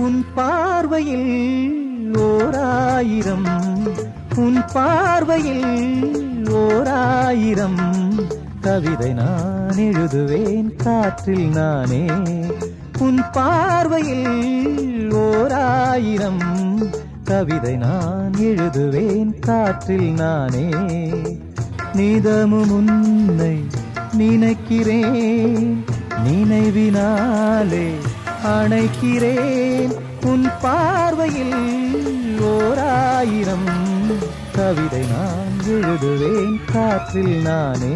உன் பார்வையில் ஓராயிரம், உன் பார்வையில் ஓராயிரம் கவிதை நான் எழுதுவேன் காற்றில் நானே. உன் பார்வையில் ஓராயிரம் கவிதை நான் எழுதுவேன் காற்றில் நானே. நிதமும் உன்னை நினைக்கிறேன், நினைவினாலே அணைக்கிறேன். உன் பார்வையில் ஓராயிரம் கவிதை நான் எழுதுவேன் காற்றில் நானே.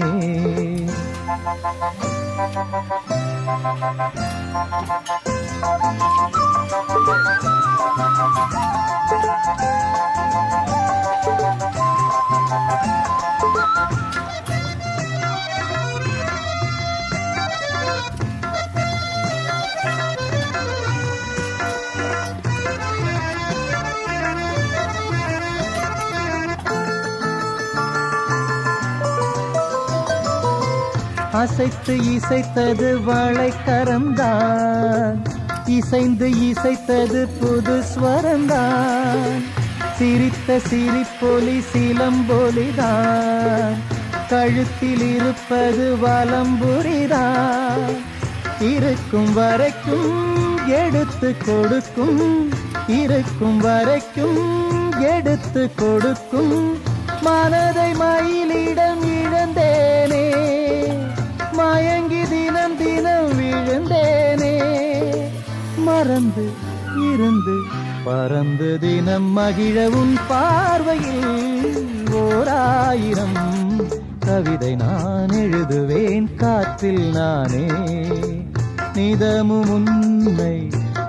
அசைத்து இசைத்தது வளைக்கரம்தான், இசைந்து இசைத்தது புது ஸ்வரம்தான். சிரித்த சிரிப்பொலி சிலம்பொலிதான், கழுத்தில் இருப்பது வலம்புரிதான். இருக்கும் வரைக்கும் எடுத்து கொடுக்கும், இருக்கும் வரைக்கும் எடுத்து கொடுக்கும். மனதை மயிலிடம் இழந்தேனே, மயங்கி தினம் தினம் விழுந்தேனே. மறந்து இருந்து பறந்து தினம் மகிழ உன் பார்வையில் ஓராயிரம் கவிதை நான் எழுதுவேன் காற்றில் நானே. நிதமும் உன்னை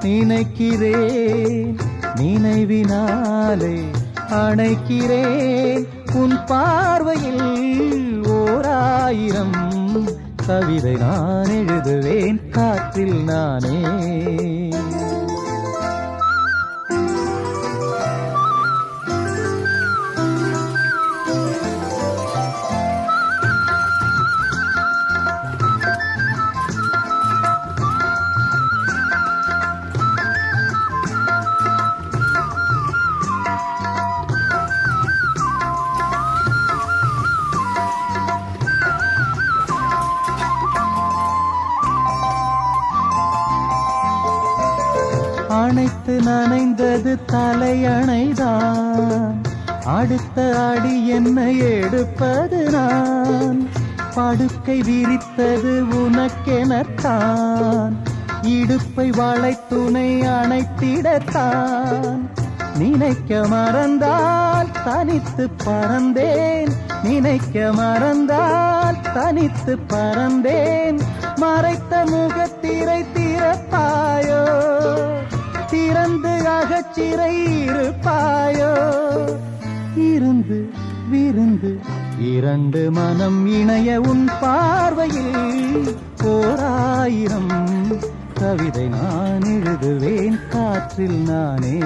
நினைக்கிறேன், நினைவினாலே அணைக்கிறேன். உன் பார்வையில் ஓராயிரம் கவிதை நான் எழுதுவேன் காற்றில் நானே. அணைத்து நனைந்தது தலையணைதான், அடுத்த அடி என்னை எடுப்பது நான். படுக்கை விரித்தது உனக்கெனத்தான், இடுப்பை வளைத்துணை அணைத்திடத்தான். நினைக்க மறந்தால் தனித்து பறந்தேன், நினைக்க மறந்தால் தனித்து பறந்தேன். மறைத்த முகத்திரை திறப்பாயோ, திறந்து அகச்சிறை இருப்பாயோ. இருந்து விருந்து இரண்டு மனம் இணைய உன் பார்வையில் ஓராயிரம் கவிதை நான் எழுதுவேன் காற்றில் நானே.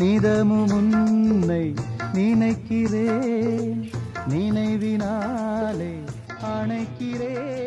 நிதமும் உன்னை நினைக்கிறேன், நினைவினாலே அணைக்கிறேன்.